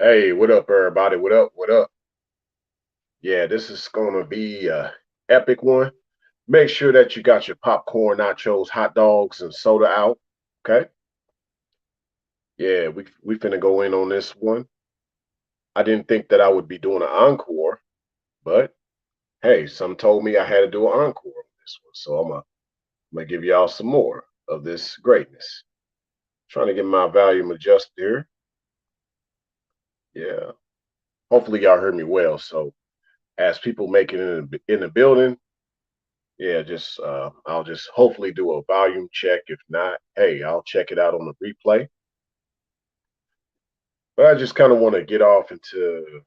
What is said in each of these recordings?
Hey, what up, everybody? What up? What up? Yeah, this is gonna be a epic one. Make sure that you got your popcorn, nachos, hot dogs, and soda out. Okay? Yeah, we finna go in on this one. I didn't think that I would be doing an encore, but hey, some told me I had to do an encore on this one, so I'm gonna give y'all some more of this greatness. Trying to get my volume adjusted here. Yeah. Hopefully y'all heard me well. So as people make it in the building, yeah, just I'll just hopefully do a volume check. If not, hey, I'll check it out on the replay. But I just kind of want to get off into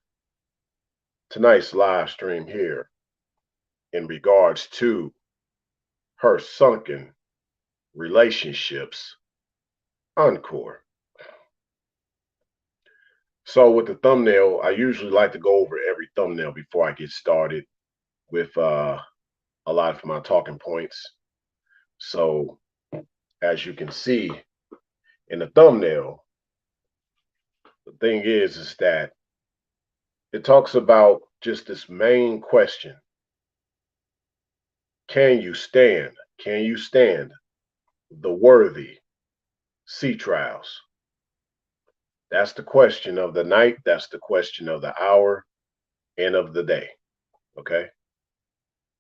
tonight's live stream here in regards to her sunken relationships encore. So with the thumbnail, I usually like to go over every thumbnail before I get started with a lot of my talking points. So as you can see in the thumbnail, the thing is that it talks about just this main question. Can you stand? Can you stand the worthy sea trials? That's the question of the night. That's the question of the hour and of the day. Okay.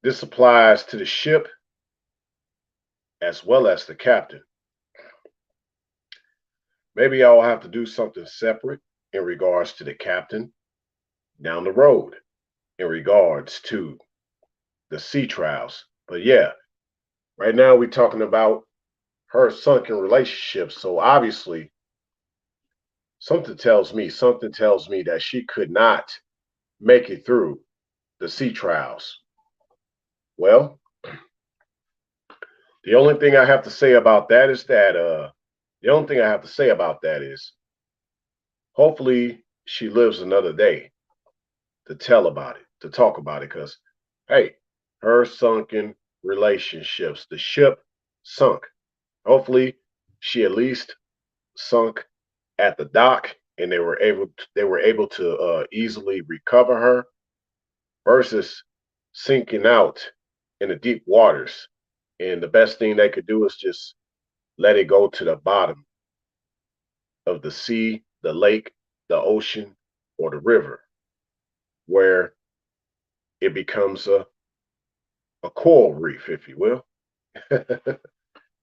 This applies to the ship as well as the captain. Maybe I'll have to do something separate in regards to the captain down the road in regards to the sea trials. But yeah, right now we're talking about her sunken relationships. So obviously, something tells me that she could not make it through the sea trials. Well, the only thing I have to say about that is that the only thing I have to say about that is hopefully she lives another day to tell about it, to talk about it, because hey, her sunken relationships, the ship sunk. Hopefully she at least sunk at the dock and they were able to easily recover her versus sinking out in the deep waters. And the best thing they could do is just let it go to the bottom of the sea, the lake, the ocean, or the river, where it becomes a coral reef, if you will.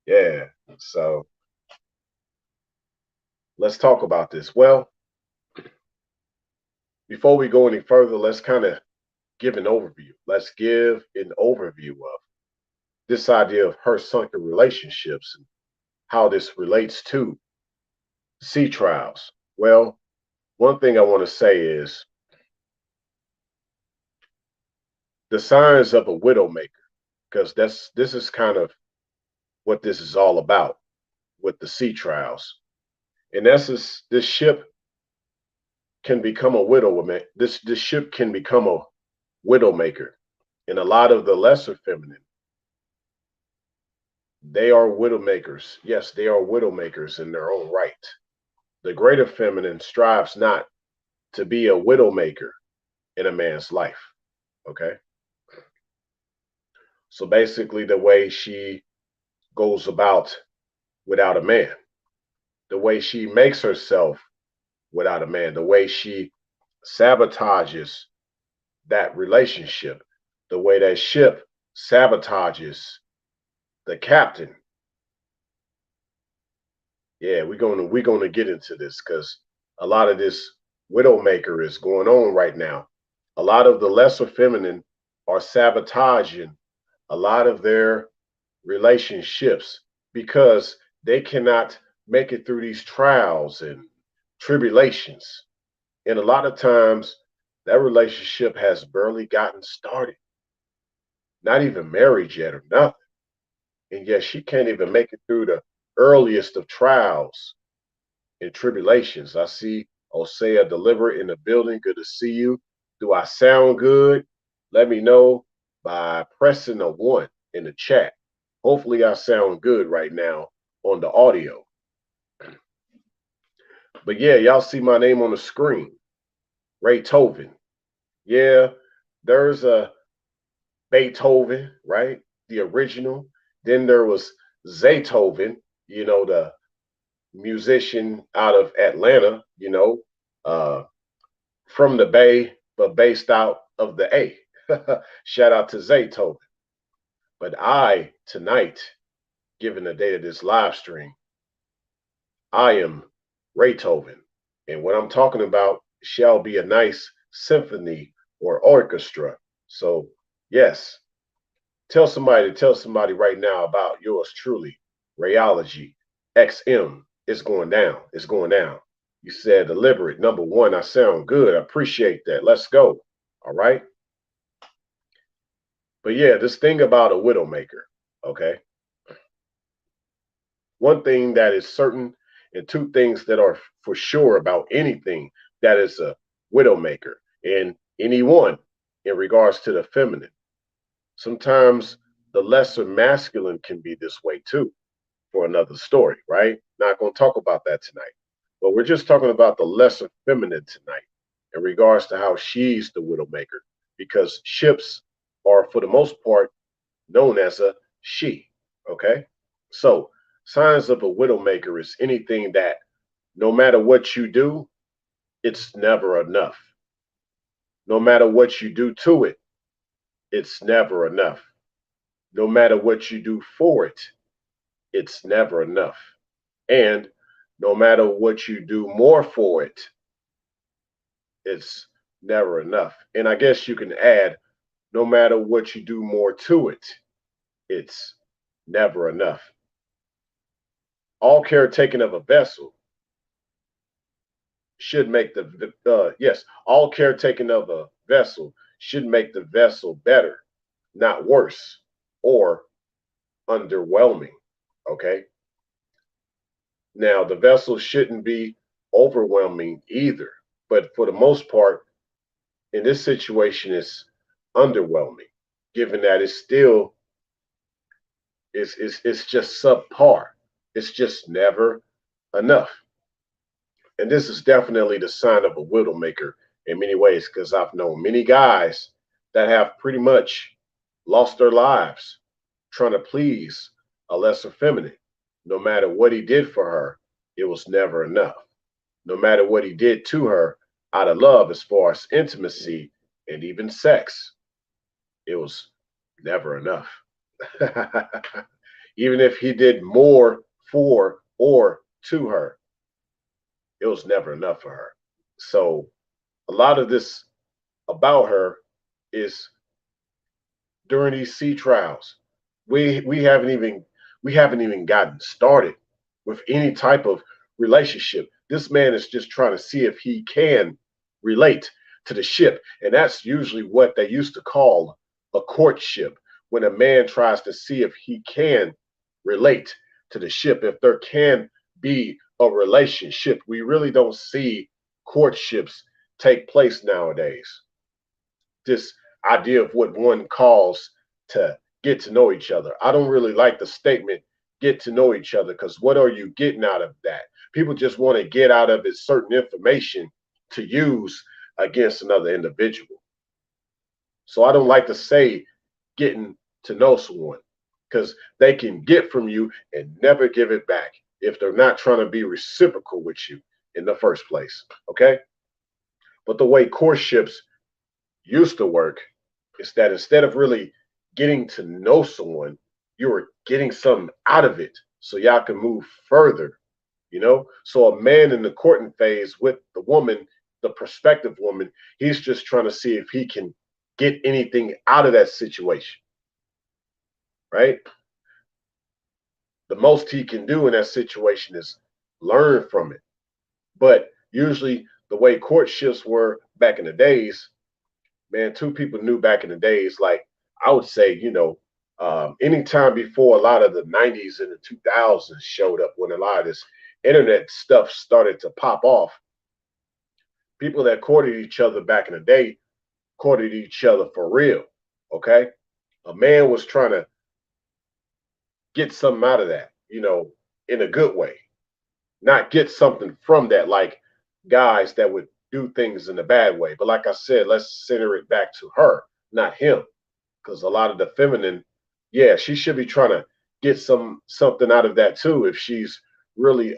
Yeah. So let's talk about this. Well, before we go any further, let's kind of give an overview. Let's give an overview of this idea of her sunken relationships and how this relates to sea trials. Well, one thing I want to say is the signs of a widowmaker, because this is kind of what this is all about with the sea trials. In essence, this ship can become a widow. This ship can become a widowmaker. And a lot of the lesser feminine, they are widowmakers. Yes, they are widowmakers in their own right. The greater feminine strives not to be a widowmaker in a man's life. Okay. So basically, the way she goes about without a man, the way she makes herself without a man, the way she sabotages that relationship, the way that ship sabotages the captain. Yeah, we're gonna get into this because a lot of this widowmaker is going on right now. A lot of the lesser feminine are sabotaging a lot of their relationships because they cannot make it through these trials and tribulations. And a lot of times that relationship has barely gotten started, not even married yet or nothing. And yet she can't even make it through the earliest of trials and tribulations. I see Osea Deliver in the building. Good to see you. Do I sound good? Let me know by pressing a one in the chat. Hopefully, I sound good right now on the audio. But yeah, y'all see my name on the screen. Beethoven. Yeah, there's a Beethoven, right? The original. Then there was Zaytoven, the musician out of Atlanta, uh, from the Bay, but based out of the A. Shout out to Zaytoven. But I, tonight, given the date of this live stream, I am Beethoven. And what I'm talking about shall be a nice symphony or orchestra. So, yes, tell somebody right now about yours truly, Rayology XM. It's going down. It's going down. You said deliberate. Number one, I sound good. I appreciate that. Let's go. All right. But yeah, this thing about a widowmaker, okay? One thing that is certain, and two things that are for sure about anything that is a widowmaker, and anyone in regards to the feminine. Sometimes the lesser masculine can be this way too, for another story, right? Not going to talk about that tonight. But we're just talking about the lesser feminine tonight in regards to how she's the widowmaker, because ships are, for the most part, known as a she. Okay. So, signs of a widowmaker is anything that no matter what you do, it's never enough. No matter what you do to it, it's never enough. No matter what you do for it, it's never enough. And no matter what you do more for it, it's never enough. And I guess you can add, no matter what you do more to it, it's never enough. All caretaking of a vessel should make all caretaking of a vessel should make the vessel better, not worse or underwhelming. Okay. Now, the vessel shouldn't be overwhelming either, but for the most part, in this situation, it's underwhelming, given that it's just subpar. It's just never enough. And this is definitely the sign of a widowmaker in many ways, because I've known many guys that have pretty much lost their lives trying to please a lesser feminine. No matter what he did for her, it was never enough. No matter what he did to her out of love, as far as intimacy and even sex, it was never enough. Even if he did more for or to her, it was never enough for her. So a lot of this about her is during these sea trials. We haven't even gotten started with any type of relationship. This man is just trying to see if he can relate to the ship. And that's usually what they used to call a courtship, when a man tries to see if he can relate to the ship, if there can be a relationship. We really don't see courtships take place nowadays. This idea of what one calls to get to know each other. I don't really like the statement get to know each other, because what are you getting out of that? People just want to get out of it certain information to use against another individual. So I don't like to say getting to know someone, because they can get from you and never give it back if they're not trying to be reciprocal with you in the first place. Okay. But the way courtships used to work is that instead of really getting to know someone, you were getting something out of it so y'all can move further. So a man in the courting phase with the woman, the prospective woman, he's just trying to see if he can get anything out of that situation, right? The most he can do in that situation is learn from it. But usually the way courtships were back in the days, man, two people knew back in the days, like I would say, anytime before a lot of the 90s and the 2000s showed up, when a lot of this internet stuff started to pop off, people that courted each other back in the day courted each other for real. Okay. A man was trying to get something out of that, in a good way, not get something from that, like guys that would do things in a bad way. But like I said, let's center it back to her, not him, because a lot of the feminine, yeah, she should be trying to get something out of that too if she's really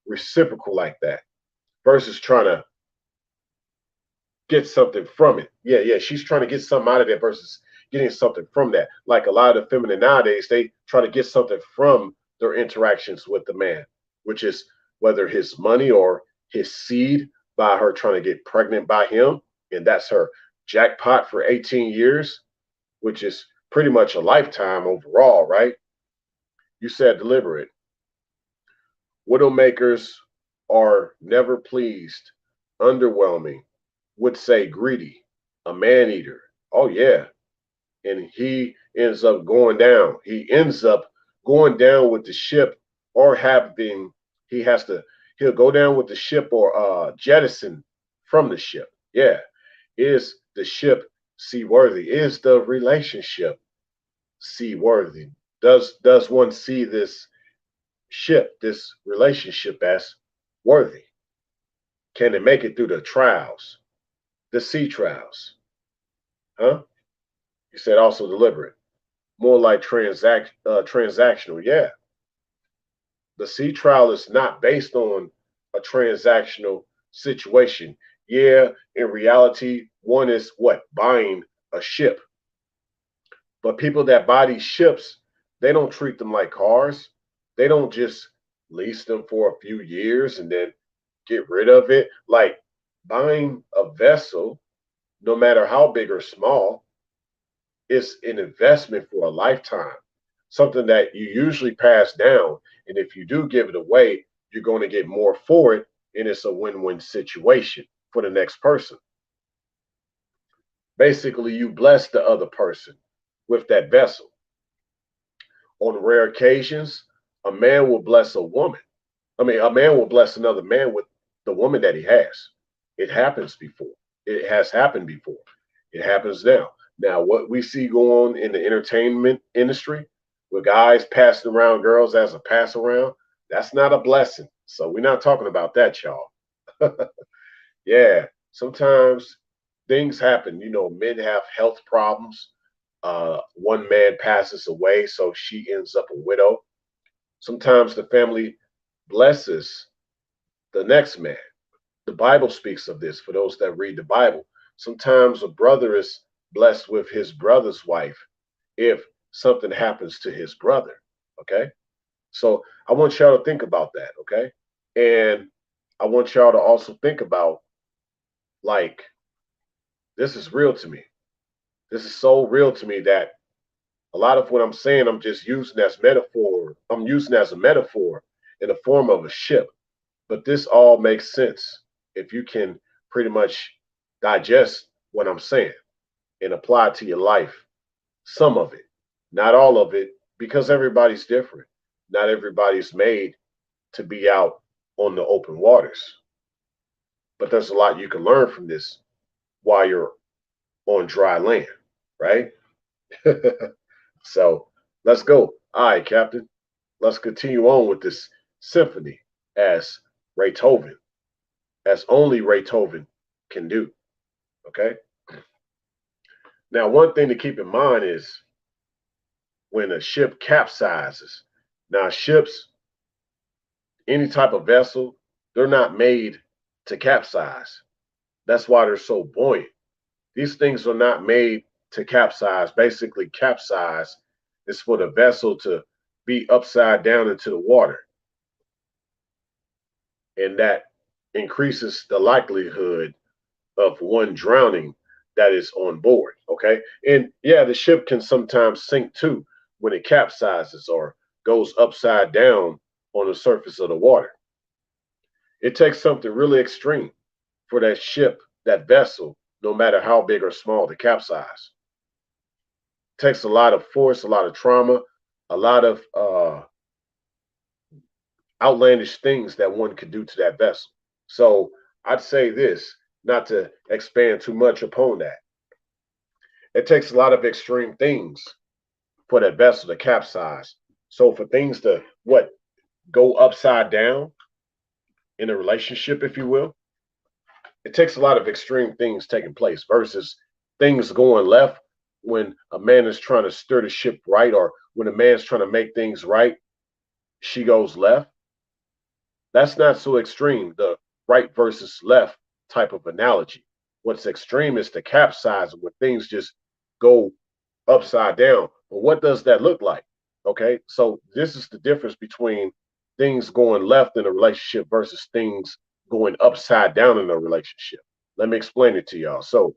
reciprocal like that versus trying to get something from it. Yeah, yeah, she's trying to get something out of that versus getting something from that. Like a lot of the feminine nowadays, they try to get something from their interactions with the man, which is whether his money or his seed by her trying to get pregnant by him. And that's her jackpot for 18 years, which is pretty much a lifetime overall, right? You said deliberate. Widowmakers are never pleased, underwhelming, would say greedy, a man eater. Oh, yeah. And he ends up going down. He ends up going down with the ship or having, he has to, he'll go down with the ship or jettison from the ship. Yeah. Is the ship seaworthy? Is the relationship seaworthy? Does one see this ship, this relationship as worthy? Can it make it through the trials, the sea trials? Huh? You said also deliberate, more like transactional. Yeah, the sea trial is not based on a transactional situation. Yeah, in reality, one is what buying a ship, but people that buy these ships, they don't treat them like cars. They don't just lease them for a few years and then get rid of it. Like buying a vessel, no matter how big or small, is an investment for a lifetime, something that you usually pass down. And if you do give it away, you're going to get more for it. And it's a win win situation for the next person. Basically, you bless the other person with that vessel. On rare occasions, a man will bless a woman. I mean, a man will bless another man with the woman that he has. It happens before. It has happened before. It happens now. Now, what we see going on in the entertainment industry with guys passing around girls as a pass around, that's not a blessing. So we're not talking about that, y'all. Yeah, sometimes things happen. You know, men have health problems. One man passes away, so she ends up a widow. Sometimes the family blesses the next man. The Bible speaks of this for those that read the Bible. Sometimes a brother is blessed with his brother's wife if something happens to his brother. Okay. So I want y'all to think about that. Okay. And I want y'all to also think about like, this is real to me. This is so real to me that a lot of what I'm saying, I'm just using as metaphor. I'm using as a metaphor in the form of a ship. But this all makes sense if you can pretty much digest what I'm saying and apply it to your life. Some of it, not all of it, because everybody's different. Not everybody's made to be out on the open waters. But there's a lot you can learn from this while you're on dry land, right? So let's go. All right, Captain. Let's continue on with this symphony as Beethoven, as only Beethoven can do. Okay. Now, one thing to keep in mind is when a ship capsizes. Now, ships, any type of vessel, they're not made to capsize. That's why they're so buoyant. These things are not made to capsize. Basically, capsize is for the vessel to be upside down into the water. And that increases the likelihood of one drowning that is on board. Okay. And yeah, the ship can sometimes sink too when it capsizes or goes upside down on the surface of the water. It takes something really extreme for that ship, that vessel, no matter how big or small, to capsize. It takes a lot of force, a lot of trauma, a lot of outlandish things that one could do to that vessel. So I'd say this, not to expand too much upon that. It takes a lot of extreme things for that vessel to capsize. So for things to what go upside down in a relationship, if you will, It takes a lot of extreme things taking place versus things going left when a man is trying to steer the ship right, or when a man's trying to make things right, she goes left. That's not so extreme, the right versus left type of analogy. What's extreme is the capsize when things just go upside down. But what does that look like? Okay, so this is the difference between things going left in a relationship versus things going upside down in a relationship. Let me explain it to y'all. So,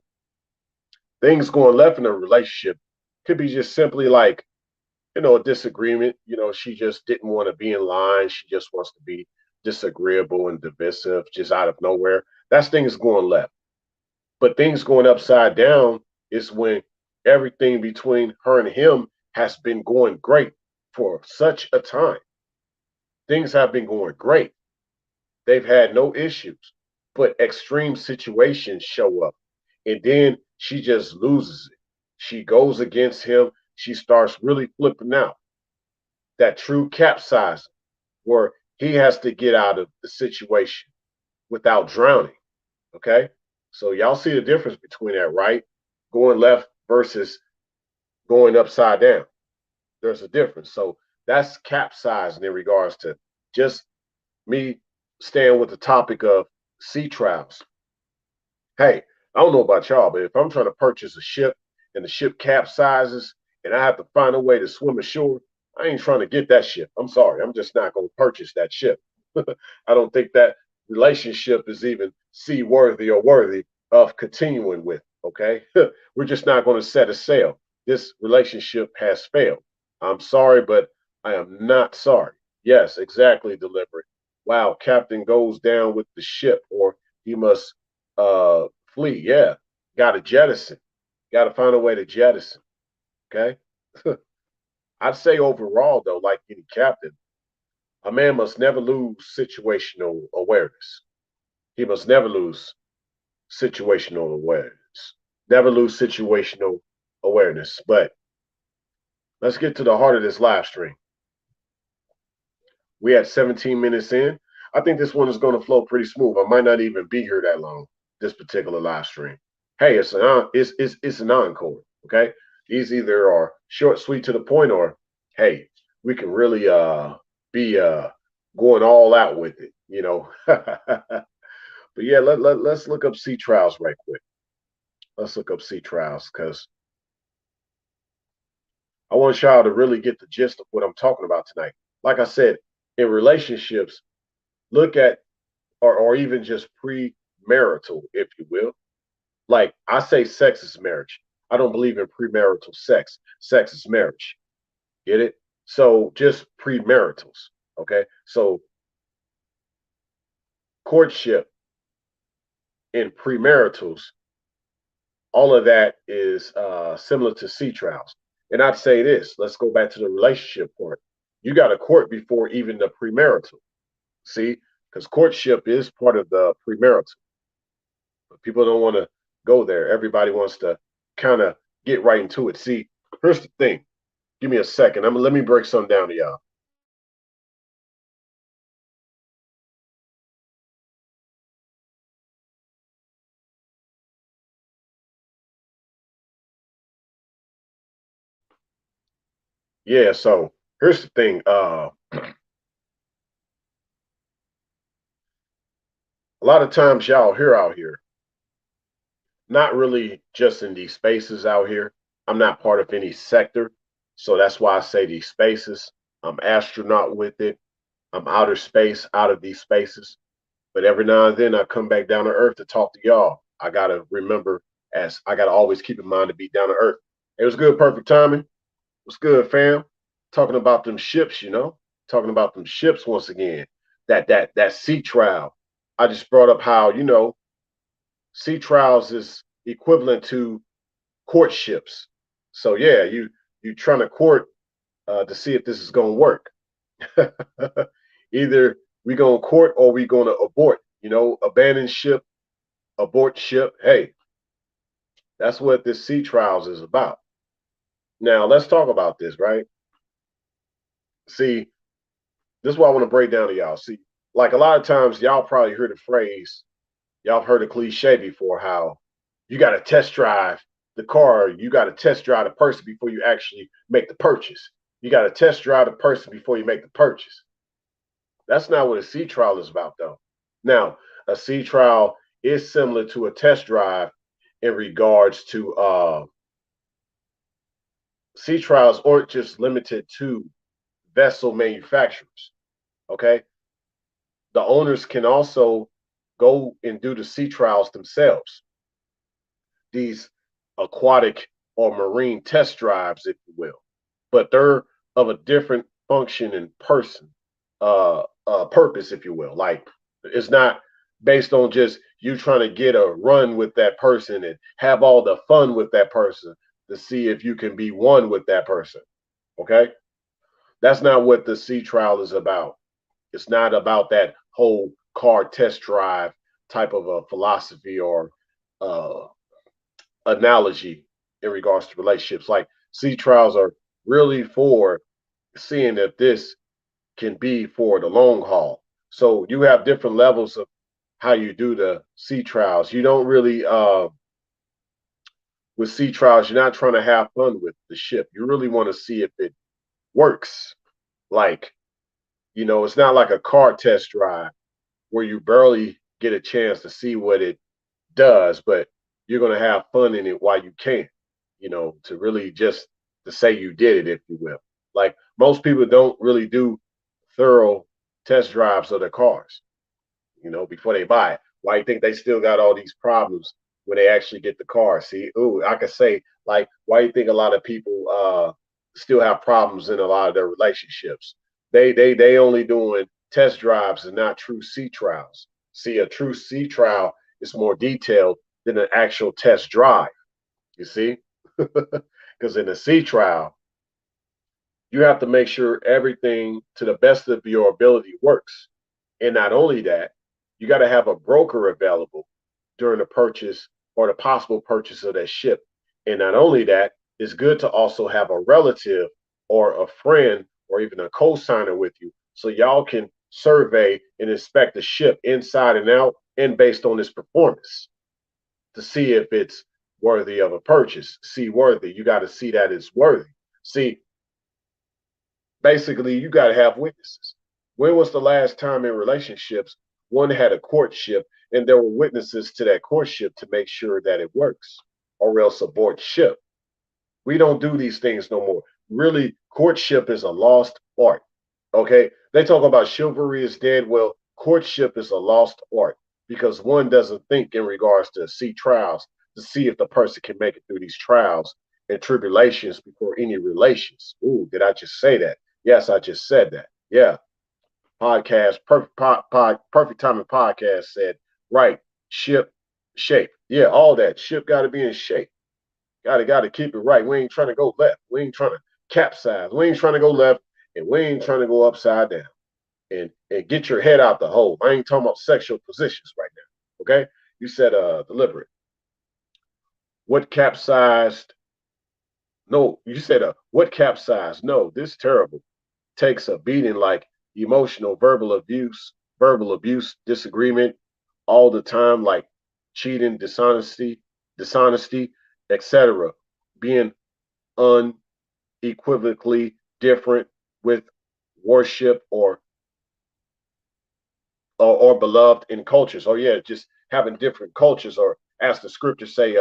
things going left in a relationship could be just simply like, a disagreement. She just didn't want to be in line. She just wants to be disagreeable and divisive just out of nowhere. That's things going left. But things going upside down is when everything between her and him has been going great for such a time. Things have been going great. They've had no issues, but extreme situations show up. And then she just loses it. She goes against him. She starts really flipping out. That true capsizing, where he has to get out of the situation without drowning. Okay. So y'all see the difference between that, right? Going left versus going upside down. There's a difference. So that's capsizing in regards to just me staying with the topic of sea trials. Hey, I don't know about y'all, but if I'm trying to purchase a ship and the ship capsizes and I have to find a way to swim ashore, I ain't trying to get that ship. I'm sorry. I'm just not going to purchase that ship. I don't think that relationship is even seaworthy or worthy of continuing with. Okay. We're just not going to set a sail. This relationship has failed. I'm sorry, but I am not sorry. Yes, exactly, deliberate. Wow, captain goes down with the ship, or he must flee. Yeah, got to jettison. Got to find a way to jettison. Okay. I'd say overall, though, like any captain, a man must never lose situational awareness. He must never lose situational awareness. Never lose situational awareness. But let's get to the heart of this live stream. We had 17 minutes in. I think this one is going to flow pretty smooth. I might not even be here that long, this particular live stream. Hey, it's an encore. Okay. These either are short, sweet to the point, or hey, we can really be going all out with it. But yeah, let's look up sea trials right quick. Let's look up sea trials because I want y'all to really get the gist of what I'm talking about tonight. Like I said, in relationships, look at, or even just premarital, if you will. Like I say, sex is marriage. I don't believe in premarital sex. Sex is marriage. Get it? So just premaritals. Okay. So courtship and premaritals, all of that is similar to sea trials. And I'd say this, let's go back to the relationship part. You got to court before even the premarital. See, because courtship is part of the premarital. But people don't want to go there. Everybody wants to kind of get right into it. See, here's the thing. Give me a second. Let me break something down to y'all. Yeah, so here's the thing. A lot of times y'all here out here, not really just in these spaces out here. I'm not part of any sector. So that's why I say these spaces. I'm astronaut with it. I'm outer space out of these spaces. But every now and then I come back down to earth to talk to y'all. I gotta remember, as I gotta always keep in mind to be down to earth. It was good, perfect timing. What's good, fam? Talking about them ships, talking about them ships once again. That sea trial. I just brought up how, sea trials is equivalent to courtships. So yeah, you trying to court to see if this is gonna work. Either we gonna court or we gonna abort. Abandon ship, abort ship. Hey, that's what this sea trials is about. Now let's talk about this, right? See, this is what I want to break down to y'all. See, like a lot of times y'all probably heard the phrase, Y'all have heard a cliche before how you got to test drive the car, you got to test drive the person before you actually make the purchase. You got to test drive the person before you make the purchase. That's not what a sea trial is about, though. Now, a sea trial is similar to a test drive in regards to sea trials aren't just limited to vessel manufacturers. Okay, the owners can also go and do the sea trials themselves. These aquatic or marine test drives, if you will, but they're of a different function and purpose, if you will. Like it's not based on just you trying to get a run with that person and have all the fun with that person to see if you can be one with that person. Okay, that's not what the sea trial is about. It's not about that whole car test drive type of a philosophy or uh, analogy in regards to relationships. Like sea trials are really for seeing if this can be for the long haul. So you have different levels of how you do the sea trials. You don't really with sea trials, you're not trying to have fun with the ship. You really want to see if it works. Like, it's not like a car test drive where you barely get a chance to see what it does, but you're going to have fun in it while you can, to really just to say you did it, if you will. Like most people don't really do thorough test drives of their cars, before they buy it. Why you think they still got all these problems when they actually get the car? See, I could say like, why you think a lot of people still have problems in a lot of their relationships? They only doing test drives and not true sea trials. See, a true sea trial is more detailed than an actual test drive. You see, because in a sea trial, you have to make sure everything to the best of your ability works. And not only that, you got to have a broker available during the purchase or the possible purchase of that ship. And not only that, it's good to also have a relative or a friend or even a co-signer with you so y'all can survey and inspect the ship inside and out and based on its performance to see if it's worthy of a purchase. See, worthy, you got to see that it's worthy. See, basically you got to have witnesses. When was the last time in relationships one had a courtship and there were witnesses to that courtship to make sure that it works, or else abort ship? We don't do these things no more. Really, courtship is a lost art. Okay, they talk about chivalry is dead. Well, courtship is a lost art because one doesn't think in regards to see trials to see if the person can make it through these trials and tribulations before any relations. Ooh, did I just say that? Yes, I just said that. Yeah, podcast, perfect timing podcast said, right, ship, shape. Yeah, all that. Ship got to be in shape. Got to keep it right. We ain't trying to go left. We ain't trying to capsize. We ain't trying to go left, and we ain't trying to go upside down. And get your head out the hole. I ain't talking about sexual positions right now. Okay? You said deliberate. What capsized? No, you said what capsized? No, this terrible. Takes a beating like emotional verbal abuse, disagreement all the time, like cheating, dishonesty, etc. Being unequivocally different with worship or beloved in cultures. Oh yeah, just having different cultures, or as the scriptures say,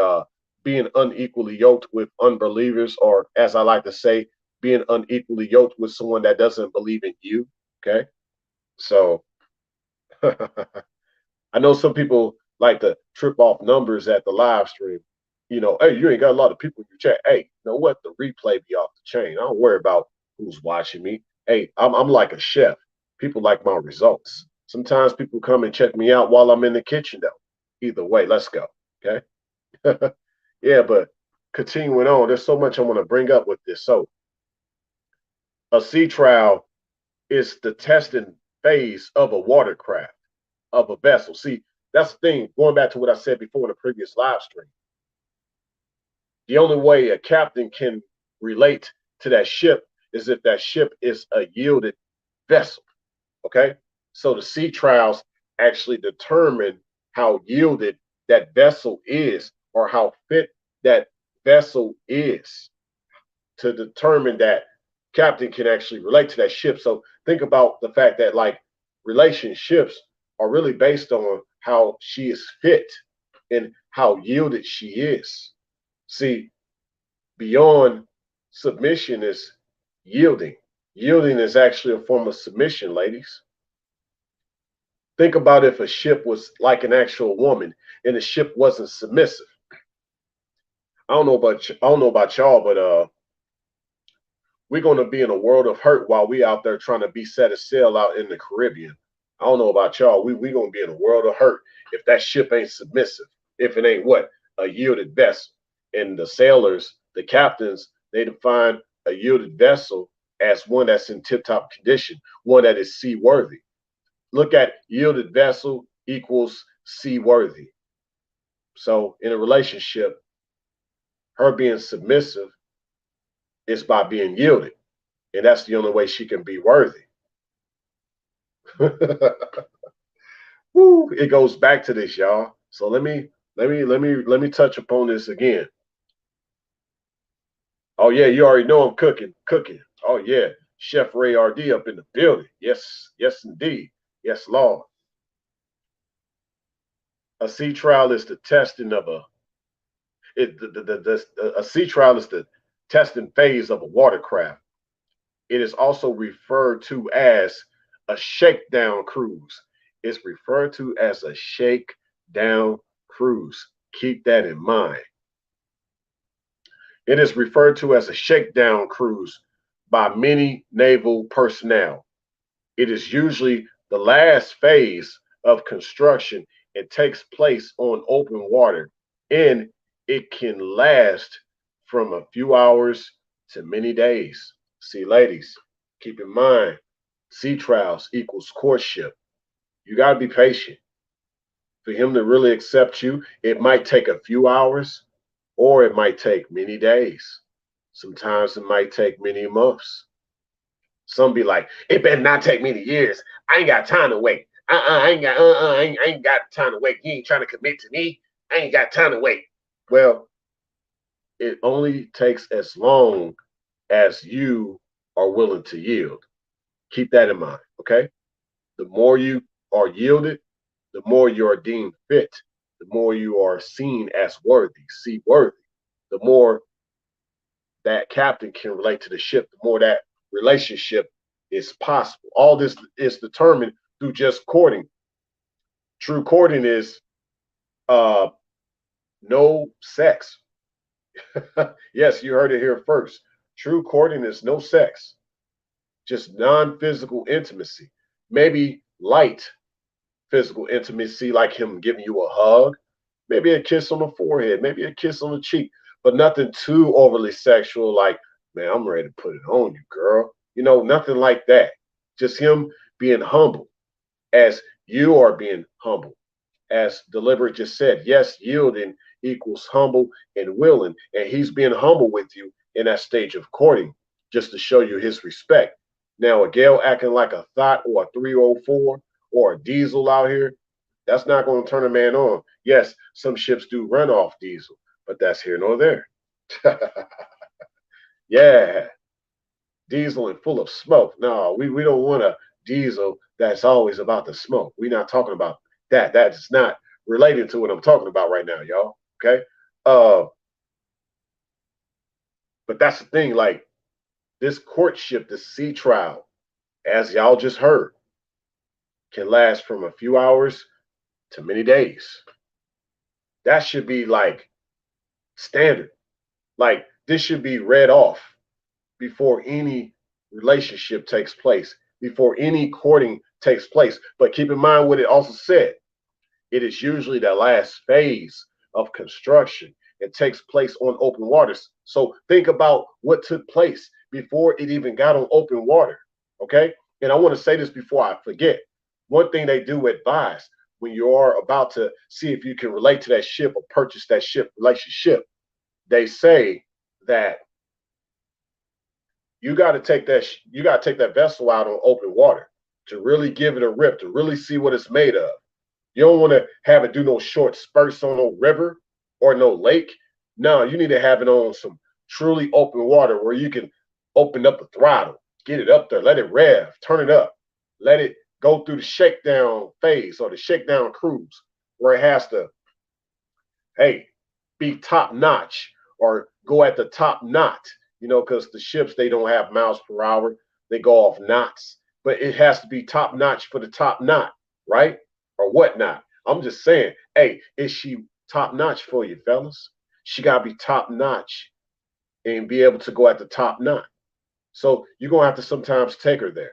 being unequally yoked with unbelievers, or as I like to say, being unequally yoked with someone that doesn't believe in you. Okay, so I know some people like to trip off numbers at the live stream. Hey, you ain't got a lot of people in your chat. Hey, you know what? The replay be off the chain. I don't worry about who's watching me. Hey, I'm like a chef. People like my results. Sometimes people come and check me out while I'm in the kitchen, though. Either way, let's go. Okay. Yeah, but continuing on, there's so much I want to bring up with this. So, a sea trial is the testing phase of a watercraft, of a vessel. See, that's the thing. Going back to what I said before in the previous live stream, the only way a captain can relate to that ship is if that ship is a yielded vessel. Okay. So the sea trials actually determine how yielded that vessel is, or how fit that vessel is, to determine that captain can actually relate to that ship. So think about the fact that like relationships are really based on how she is fit and how yielded she is. See, beyond submission is yielding. Yielding is actually a form of submission, ladies. Think about if a ship was like an actual woman and the ship wasn't submissive. I don't know about y'all, but we're gonna be in a world of hurt while we out there trying to be set a sail out in the Caribbean. I don't know about y'all. We gonna be in a world of hurt if that ship ain't submissive. If it ain't what? A yielded vessel. And the sailors, the captains, they define a yielded vessel as one that's in tip-top condition, one that is seaworthy. Look at yielded vessel equals seaworthy. So in a relationship, her being submissive is by being yielded. And that's the only way she can be worthy. Woo, it goes back to this, y'all. So let me touch upon this again. Oh yeah, you already know I'm cooking. Oh yeah, Chef Ray RD up in the building. Yes, yes indeed. Yes, Lord. A sea trial is the testing of a sea trial is the testing phase of a watercraft. It is also referred to as a shakedown cruise. It's referred to as a shakedown cruise. Keep that in mind. It is referred to as a shakedown cruise by many naval personnel. It is usually the last phase of construction and takes place on open water, and it can last from a few hours to many days. See, ladies, keep in mind, sea trials equals courtship. You got to be patient. For him to really accept you, it might take a few hours or it might take many days. Sometimes it might take many months. Some be like, it better not take many years. I ain't got time to wait. I ain't got time to wait. You ain't trying to commit to me. I ain't got time to wait. Well, it only takes as long as you are willing to yield. Keep that in mind, okay? The more you are yielded, the more you are deemed fit, the more you are seen as worthy, see worthy, the more that captain can relate to the ship, the more that relationship is possible. All this is determined through just courting. True courting is uh, no sex. Yes, you heard it here first. True courting is no sex, just non-physical intimacy. Maybe light physical intimacy, like him giving you a hug, maybe a kiss on the forehead, maybe a kiss on the cheek, but nothing too overly sexual, like, man, I'm ready to put it on you, girl. You know, nothing like that. Just him being humble as you are being humble. As Deliberate just said, yes, yielding equals humble and willing. And he's being humble with you in that stage of courting just to show you his respect. Now, a gal acting like a thought or a 304 or a diesel out here, that's not going to turn a man on. Yes, some ships do run off diesel, but that's here nor there. Yeah, diesel and full of smoke. No, we don't want a diesel that's always about the smoke. We're not talking about that. That's not related to what I'm talking about right now, y'all. Okay. Uh, but that's the thing, like this courtship, this sea trial, as y'all just heard, can last from a few hours to many days. That should be like standard. Like this should be read off before any relationship takes place, before any courting takes place. But keep in mind what it also said. It is usually the last phase of construction. It takes place on open waters. So think about what took place before it even got on open water. Okay. And I want to say this before I forget. One thing they do advise when you are about to see if you can relate to that ship or purchase that ship relationship, they say that you got to take that vessel out on open water to really give it a rip, to really see what it's made of. You don't want to have it do no short spurts on no river or no lake. No, you need to have it on some truly open water where you can open up the throttle, get it up there, let it rev, turn it up, let it go through the shakedown phase or the shakedown cruise where it has to, hey, be top notch or go at the top knot, because the ships, they don't have miles per hour, they go off knots, but it has to be top notch for the top knot, right? Or whatnot. I'm just saying, hey, is she top notch for you, fellas? She got to be top notch and be able to go at the top knot. So you're going to have to sometimes take her there.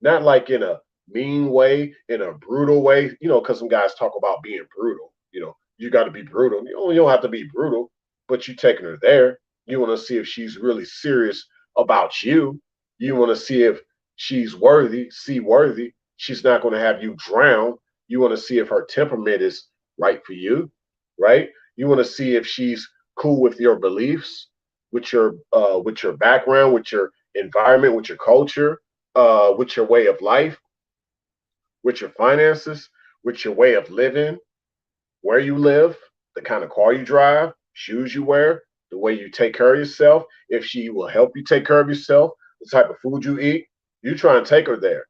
Not like in a mean way, in a brutal way, because some guys talk about being brutal. You got to be brutal. You don't have to be brutal, but you taking her there. You want to see if she's really serious about you. You want to see if she's worthy, seaworthy. She's not going to have you drown. You want to see if her temperament is right for you, right? You want to see if she's cool with your beliefs, with your background, with your environment, with your culture, with your way of life, with your finances, with your way of living, where you live, the kind of car you drive, shoes you wear, the way you take care of yourself, if she will help you take care of yourself, the type of food you eat. You try and take her there.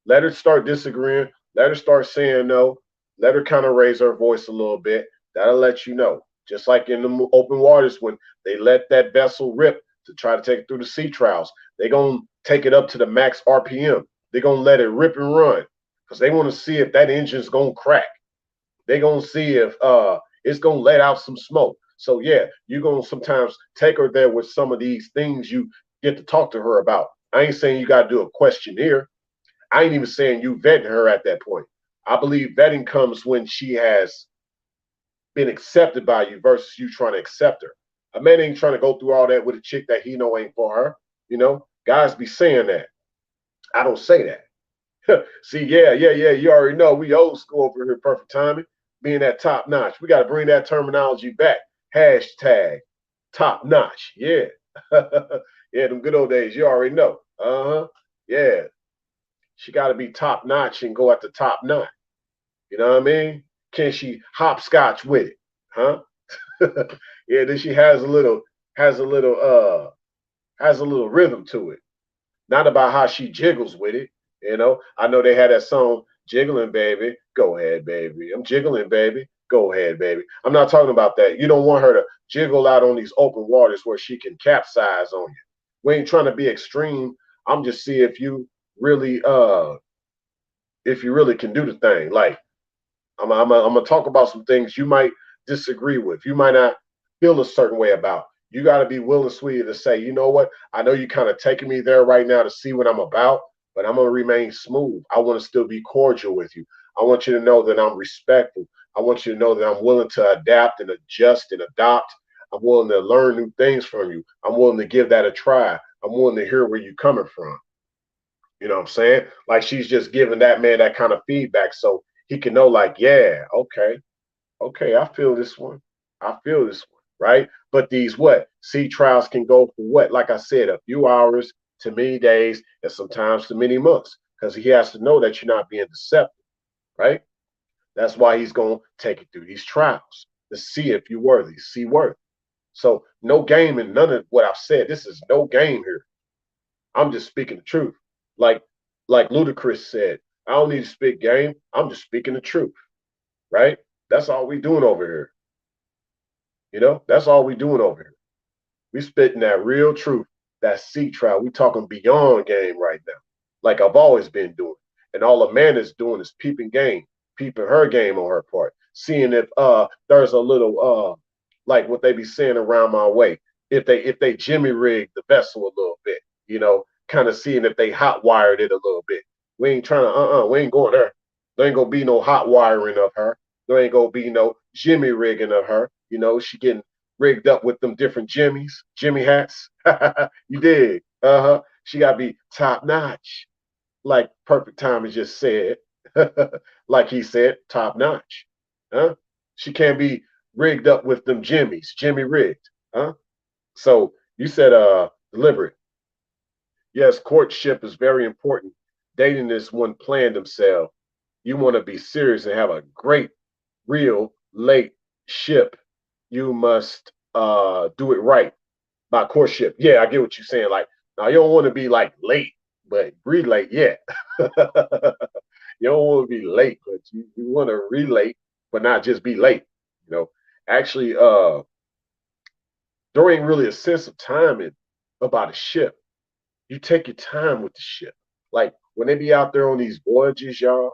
Let her start disagreeing. Let her start saying no. Let her kind of raise her voice a little bit. That'll let you know. Just like in the open waters, when they let that vessel rip to try to take it through the sea trials, they're going to take it up to the max RPM. They're going to let it rip and run because they want to see if that engine's going to crack. They're going to see if it's going to let out some smoke. So, yeah, you're going to sometimes take her there with some of these things you get to talk to her about. I ain't saying you got to do a questionnaire. I ain't even saying you vetting her at that point. I believe vetting comes when she has been accepted by you versus you trying to accept her. A man ain't trying to go through all that with a chick that he know ain't for her. Guys be saying that. I don't say that. See, yeah. You already know we old school over here, perfect timing, being that top notch. We got to bring that terminology back. Hashtag top notch. Yeah. Yeah, them good old days. You already know. Yeah. She got to be top notch and go at the top notch. You know what I mean? Can she hopscotch with it? Huh? Yeah, then she has a little has a little rhythm to it. Not about how she jiggles with it. I know they had that song, Jiggling Baby. Go ahead, baby. I'm jiggling, baby. Go ahead, baby. I'm not talking about that. You don't want her to jiggle out on these open waters where she can capsize on you. We ain't trying to be extreme. I'm just seeing if you really can do the thing. Like I'm gonna talk about some things you might disagree with. You might not feel a certain way about. You got to be willing, sweetie, to say, you know what? I know you kind of taking me there right now to see what I'm about, but I'm gonna remain smooth. I want to still be cordial with you. I want you to know that I'm respectful. I want you to know that I'm willing to adapt and adjust and adopt. I'm willing to learn new things from you. I'm willing to give that a try. I'm willing to hear where you're coming from. You know what I'm saying? Like she's just giving that man that kind of feedback so he can know, like, yeah, okay, I feel this one. I feel this one, right? But these what? Sea trials can go for what? Like I said, a few hours to many days and sometimes to many months because he has to know that you're not being deceptive, right? That's why he's going to take it through these trials to see if you're worthy, see worth. So no game in none of what I've said. This is no game here. I'm just speaking the truth. Like like Ludacris said, I don't need to speak game. I'm just speaking the truth, right? That's all we doing over here. That's all we doing over here. We spitting that real truth, that sea trial. We talking beyond game right now, like I've always been doing. And all a man is doing is peeping game, peeping her game on her part, seeing if there's a little like what they be saying around my way. If they Jimmy rigged the vessel a little bit, kind of seeing if they hot wired it a little bit. We ain't trying to we ain't going there. There ain't gonna be no hot wiring of her. There ain't gonna be no Jimmy rigging of her. She getting rigged up with them different Jimmys, Jimmy hats. You dig? She gotta be top notch, like Perfect Time has just said. Like he said, top notch. Huh? She can't be rigged up with them Jimmys, Jimmy rigged. Huh? So you said deliberate. Yes, courtship is very important. Dating is one playing themselves. you want to be serious and have a great, real late ship, you must do it right by courtship. Yeah, I get what you're saying. Like, now you don't want to be like late, but relate yet. You don't want to be late, but you want to relate, but not just be late. You know, actually, there ain't really a sense of timing about a ship. You take your time with the ship. Like when they be out there on these voyages, y'all,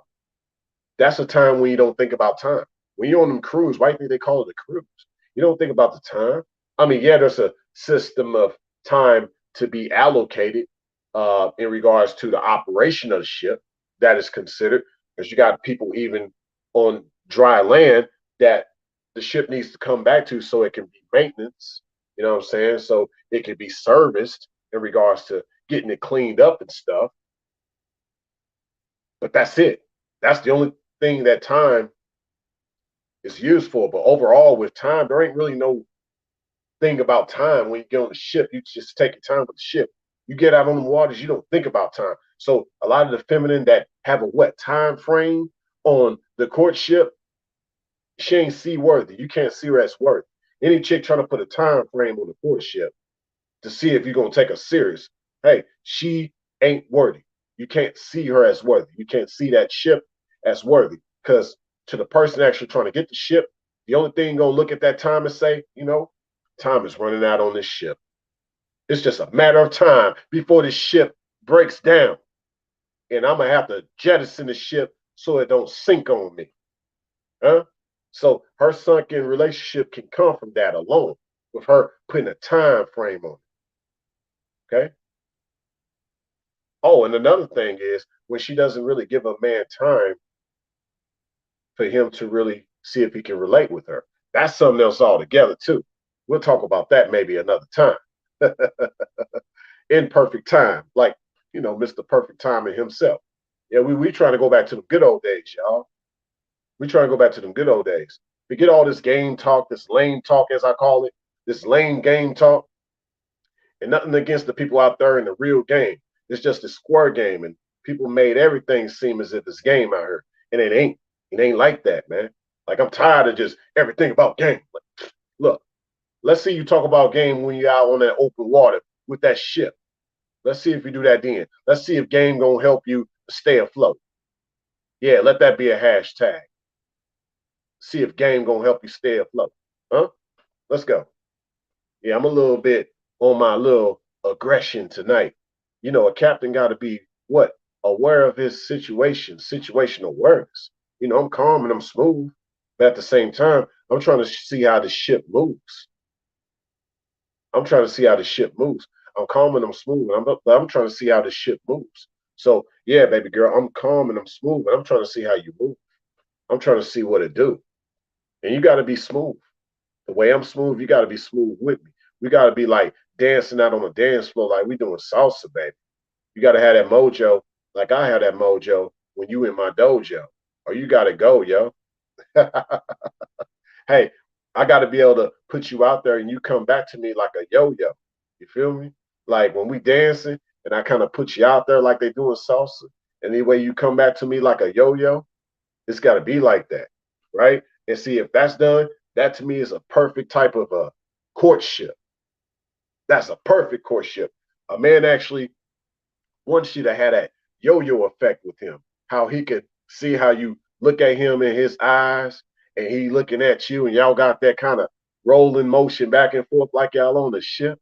that's a time when you don't think about time. When you're on them cruise, why do you think they call it a cruise? You don't think about the time. I mean, yeah, there's a system of time to be allocated in regards to the operation of the ship that is considered, because you got people even on dry land that the ship needs to come back to so it can be maintenance. You know what I'm saying? So it can be serviced in regards to getting it cleaned up and stuff. But that's it. That's the only thing that time is used for. But overall, with time, there ain't really no thing about time when you get on the ship. You just take your time with the ship. You get out on the waters, you don't think about time. So a lot of the feminine that have a what time frame on the courtship, she ain't seaworthy. You can't see her as worthy. Any chick trying to put a time frame on the courtship to see if you're gonna take her serious, hey, she ain't worthy. You can't see her as worthy. You can't see that ship as worthy. Because to the person actually trying to get the ship, the only thing gonna look at that time and say, you know, time is running out on this ship. It's just a matter of time before this ship breaks down. And I'm gonna have to jettison the ship so it don't sink on me. Huh? So her sunken relationship can come from that alone, with her putting a time frame on it. Okay. Oh, and another thing is when she doesn't really give a man time for him to really see if he can relate with her. That's something else altogether, too. We'll talk about that maybe another time. In perfect time, like, you know, Mr. Perfect Timing himself. Yeah, we trying to go back to the good old days, y'all. We trying to go back to them good old days. Forget all this game talk, this lame talk, as I call it, this lame game talk. And nothing against the people out there in the real game. It's just a square game, and people made everything seem as if it's game out here, and it ain't. It ain't like that, man. Like I'm tired of just everything about game. Like, look, let's see you talk about game when you're out on that open water with that ship. Let's see if you do that then. Let's see if game gonna help you stay afloat. Yeah, let that be a hashtag. See if game gonna help you stay afloat. Huh? Let's go. Yeah, I'm a little bit on my little aggression tonight. You know, a captain got to be what? Aware of his situation, situational awareness. You know, I'm calm and I'm smooth, but at the same time, I'm trying to see how the ship moves. I'm trying to see how the ship moves. I'm calm and I'm smooth, and I'm trying to see how the ship moves. So yeah, baby girl, I'm calm and I'm smooth, and I'm trying to see how you move. I'm trying to see what it do, and you got to be smooth. The way I'm smooth, you got to be smooth with me. We got to be like dancing out on the dance floor like we doing salsa, baby. You got to have that mojo like I have that mojo when you in my dojo. Or you got to go, yo. Hey, I got to be able to put you out there and you come back to me like a yo-yo. You feel me? Like when we dancing and I kind of put you out there like they doing salsa. And the way you come back to me like a yo-yo, it's got to be like that, right? And see if that's done, that to me is a perfect type of a courtship. That's a perfect courtship. A man actually wants you to have that yo-yo effect with him. How he could see how you look at him in his eyes, and he looking at you, and y'all got that kind of rolling motion back and forth like y'all on the ship.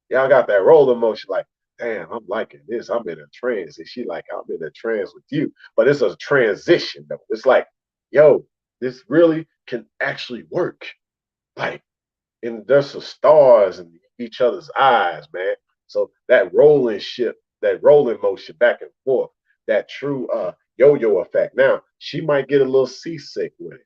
Y'all got that rolling motion, like, damn, I'm liking this. I'm in a trance. And she like, I'm in a trance with you. But it's a transition though. It's like, yo, this really can actually work. Like, and there's some stars in each other's eyes, man. So that rolling ship, that rolling motion back and forth, that true yo-yo effect. Now, she might get a little seasick with it.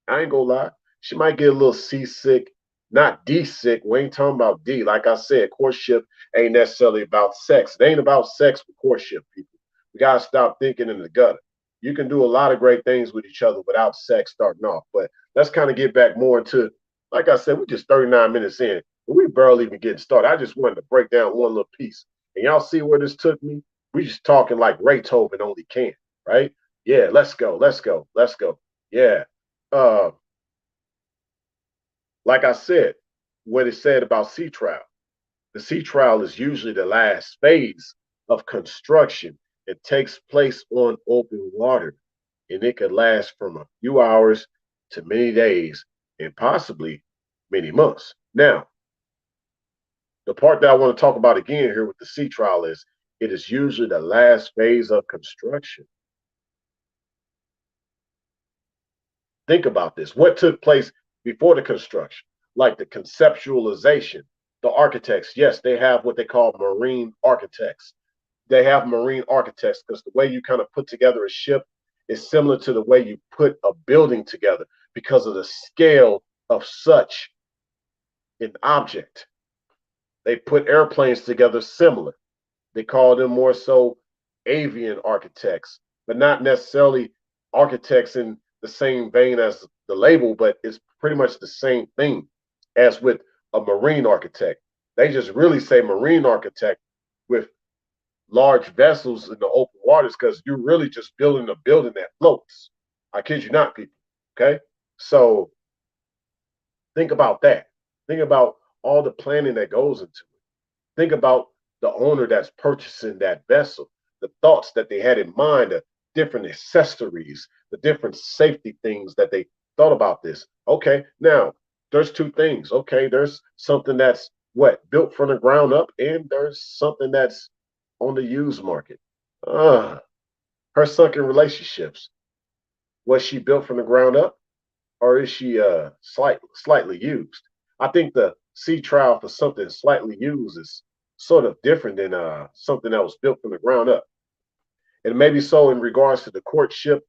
I ain't gonna lie. She might get a little seasick, not D-sick. We ain't talking about D. Like I said, courtship ain't necessarily about sex. It ain't about sex with courtship, people. We gotta stop thinking in the gutter. You can do a lot of great things with each other without sex starting off. But let's kind of get back more into, like I said, we're just 39 minutes in, but we barely even getting started. I just wanted to break down one little piece. And y'all see where this took me? We just talking like Beethoven only can, right? Yeah, let's go, let's go, let's go. Yeah. Uh, like I said, what it said about sea trial. The sea trial is usually the last phase of construction. It takes place on open water, and it could last from a few hours to many days and possibly many months. Now, the part that I want to talk about again here with the sea trial is it is usually the last phase of construction. Think about this. What took place before the construction? Like the conceptualization, the architects, yes, they have what they call marine architects. They have marine architects because the way you kind of put together a ship is similar to the way you put a building together because of the scale of such an object. They put airplanes together similar. They call them more so avian architects, but not necessarily architects in the same vein as the label, but it's pretty much the same thing as with a marine architect. They just really say marine architect with large vessels in the open waters because you're really just building a building that floats. I kid you not, people. Okay. So think about that. Think about all the planning that goes into it. Think about the owner that's purchasing that vessel, the thoughts that they had in mind, the different accessories, the different safety things that they thought about this. Okay, now there's two things. Okay, there's something that's what built from the ground up, and there's something that's on the used market. Uh, her sunken relationships. Was she built from the ground up, or is she slightly used? I think the sea trial for something slightly used is sort of different than something that was built from the ground up. And maybe so in regards to the courtship,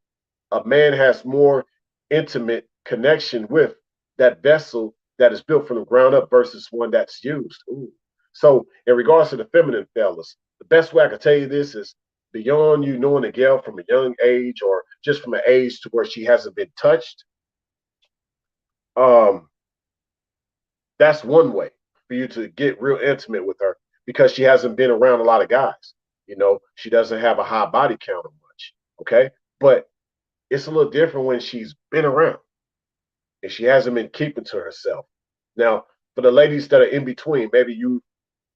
a man has more intimate connection with that vessel that is built from the ground up versus one that's used. Ooh. So in regards to the feminine fellas, the best way I can tell you this is beyond you knowing a girl from a young age or just from an age to where she hasn't been touched, um, that's one way for you to get real intimate with her because she hasn't been around a lot of guys. You know, she doesn't have a high body count much. Okay. But it's a little different when she's been around and she hasn't been keeping to herself. Now, for the ladies that are in between, maybe you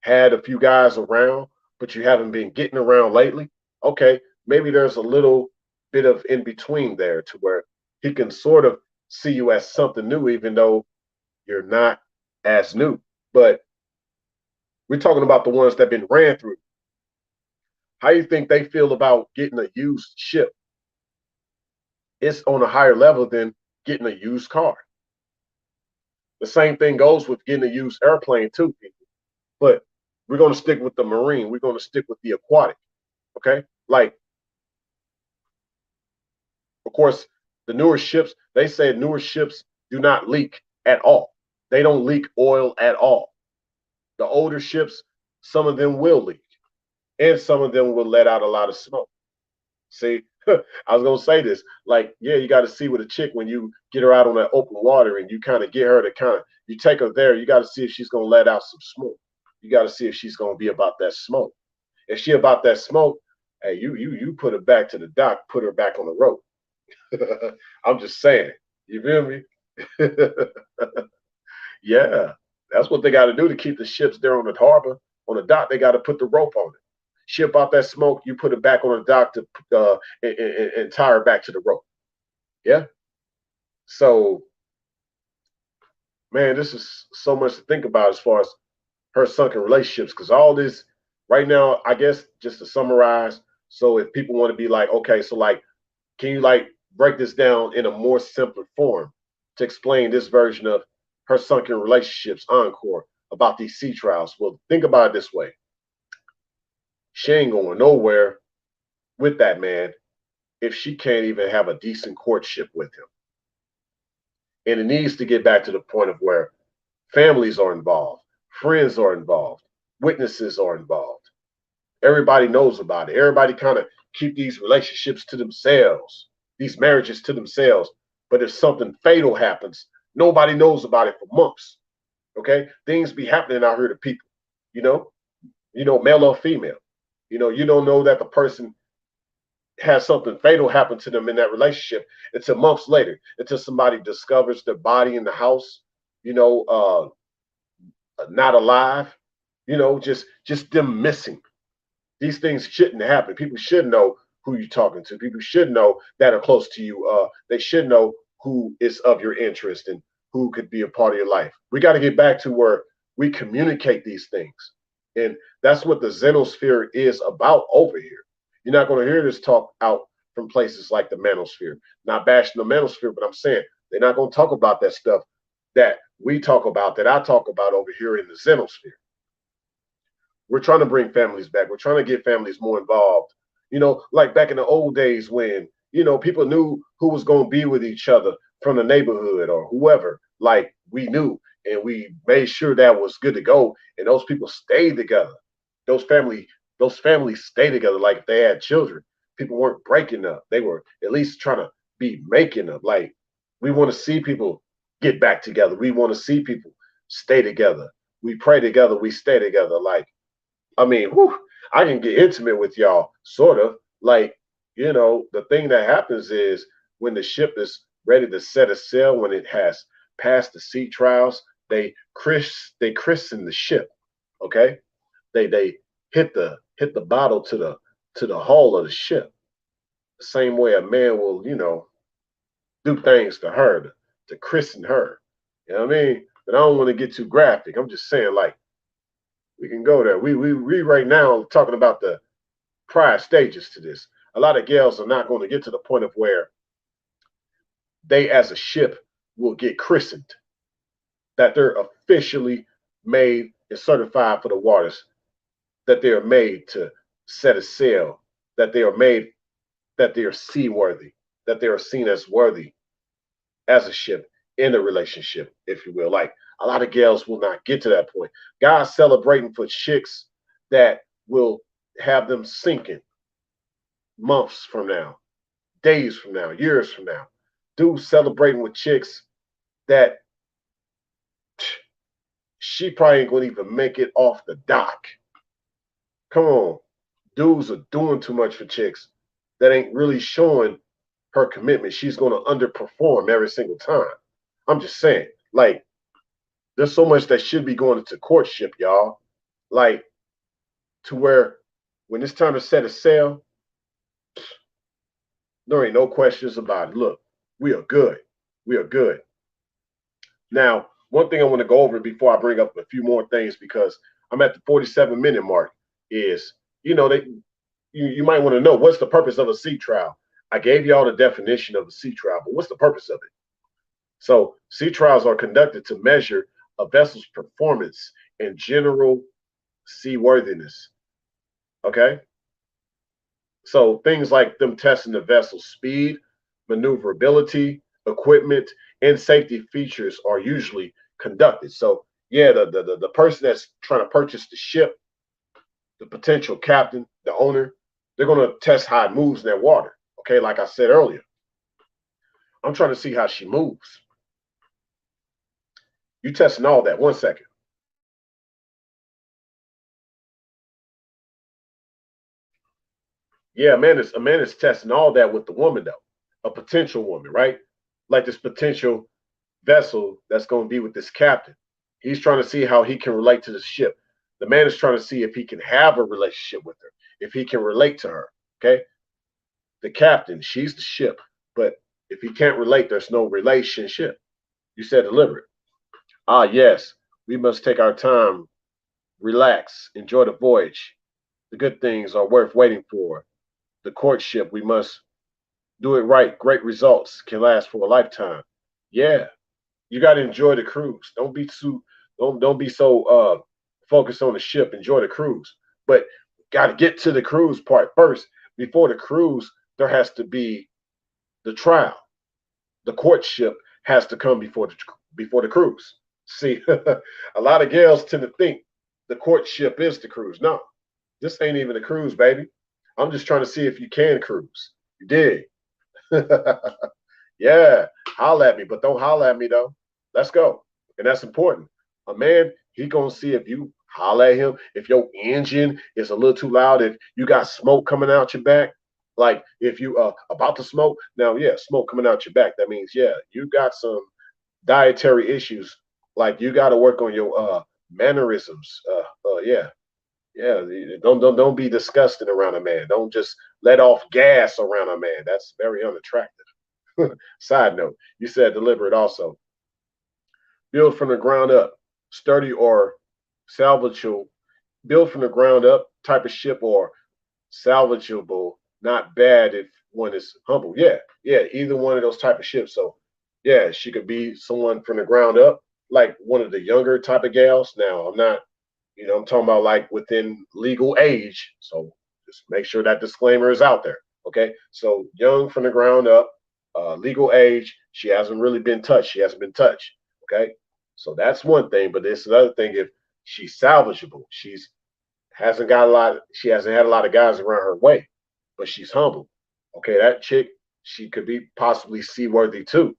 had a few guys around, but you haven't been getting around lately. Okay. Maybe there's a little bit of in between there to where he can sort of see you as something new, even though you're not as new. But we're talking about the ones that have been ran through. How you think they feel about getting a used ship? It's on a higher level than getting a used car. The same thing goes with getting a used airplane too, people. But we're going to stick with the marine. We're going to stick with the aquatic. Okay, like of course the newer ships. They say newer ships do not leak at all. They don't leak oil at all. The older ships, some of them will leak, and some of them will let out a lot of smoke. See, I was gonna say this. Like, yeah, you got to see with a chick when you get her out on that open water and you kind of get her to you take her there. You got to see if she's gonna let out some smoke. You got to see if she's gonna be about that smoke. If she about that smoke, hey, you put her back to the dock, put her back on the rope. I'm just saying. You feel me? Yeah, that's what they got to do to keep the ships there on the harbor, on the dock. They got to put the rope on it. Ship out that smoke, you put it back on the dock to and tie her back to the rope. Yeah. So, man, this is so much to think about as far as her sunken relationships. Because all this right now, I guess, just to summarize. So, if people want to be like, okay, so like, can you like break this down in a more simpler form to explain this version of her sunken relationships encore about these sea trials? Well, think about it this way: she ain't going nowhere with that man if she can't even have a decent courtship with him. And it needs to get back to the point of where families are involved, friends are involved, witnesses are involved. Everybody knows about it. Everybody kind of keep these relationships to themselves, these marriages to themselves. But if something fatal happens, nobody knows about it for months. Okay, things be happening out here to people. You know, male or female. You know, you don't know that the person has something fatal happen to them in that relationship until months later, until somebody discovers their body in the house, you know, not alive, just them missing. These things shouldn't happen. People should know who you're talking to. People should know that are close to you. They should know who is of your interest and who could be a part of your life. We got to get back to where we communicate these things. And that's what the xenosphere is about over here. You're not going to hear this talk out from places like the manosphere. Not bashing the manosphere, but I'm saying they're not going to talk about that stuff that we talk about, that I talk about over here in the xenosphere. We're trying to bring families back. We're trying to get families more involved. Like back in the old days when, people knew who was going to be with each other from the neighborhood or whoever. Like we knew, and we made sure that was good to go. And those people stayed together. Those families stayed together. Like if they had children, people weren't breaking up. They were at least trying to be making up. Like we want to see people get back together. We want to see people stay together. We pray together. We stay together. Like, I mean, whew, I can get intimate with y'all, sort of. Like, the thing that happens is when the ship is ready to set a sail, when it has passed the sea trials, they christen the ship. Okay, they hit the bottle to the hull of the ship. The same way a man will, do things to her to christen her. You know what I mean? But I don't want to get too graphic. I'm just saying, like, we can go there. We right now talking about the prior stages to this. A lot of gals are not going to get to the point of where they, as a ship, will get christened, that they're officially made and certified for the waters, that they are made to set a sail, that they are made, that they are seaworthy, that they are seen as worthy as a ship in a relationship, if you will. Like a lot of gals will not get to that point. Guys celebrating for chicks that will have them sinking months from now, days from now, years from now. Dudes celebrating with chicks that she probably ain't gonna even make it off the dock. Come on. Dudes are doing too much for chicks that ain't really showing her commitment. She's gonna underperform every single time. I'm just saying, like, there's so much that should be going into courtship, y'all. Like, to where when it's time to set a sail, there ain't no questions about it. Look, we are good. We are good. Now, one thing I want to go over before I bring up a few more things, because I'm at the 47-minute mark, is, you might want to know, what's the purpose of a sea trial? I gave y'all the definition of a sea trial, but what's the purpose of it? So sea trials are conducted to measure a vessel's performance and general seaworthiness. Okay? So things like them testing the vessel's speed, maneuverability, equipment, and safety features are usually conducted. So yeah, the person that's trying to purchase the ship, the potential captain, the owner, they're going to test how it moves in that water. Okay, like I said earlier, I'm trying to see how she moves. You testing all that. 1 second. Yeah, a man is testing all that with the woman though, a potential woman, right? Like this potential vessel that's going to be with this captain. He's trying to see how he can relate to the ship. The man is trying to see if he can have a relationship with her, if he can relate to her. Okay, the captain, she's the ship, but if he can't relate, there's no relationship. You said deliberate. Ah, yes, we must take our time, relax, enjoy the voyage. The good things are worth waiting for. The courtship, we must do it right. Great results can last for a lifetime. Yeah, you got to enjoy the cruise. Don't be so focused on the ship. Enjoy the cruise, but got to get to the cruise part first. Before the cruise, there has to be the trial. The courtship has to come before the cruise. See, a lot of gals tend to think the courtship is the cruise. No, this ain't even a cruise, baby. I'm just trying to see if you can cruise. You dig? Yeah, holla at me, but don't holla at me though. Let's go. And that's important. A man, he gonna see if you holla at him, if your engine is a little too loud, if you got smoke coming out your back. Like if you about to smoke, now yeah, smoke coming out your back. That means yeah, you got some dietary issues. Like you got to work on your mannerisms. Yeah, yeah. Don't be disgusting around a man. Don't just let off gas around a man. That's very unattractive. Side note, you said deliberate also. Build from the ground up, sturdy or salvageable. Build from the ground up type of ship or salvageable, not bad if one is humble. Yeah, yeah, either one of those type of ships. So yeah, she could be someone from the ground up, like one of the younger type of gals. Now I'm not, I'm talking about like within legal age. So just make sure that disclaimer is out there. Okay. So young from the ground up, legal age, she hasn't really been touched. She hasn't been touched. Okay. So that's one thing, but this another thing if she's salvageable. She hasn't had a lot of guys around her way, but she's humble. Okay, that chick, she could be possibly seaworthy too.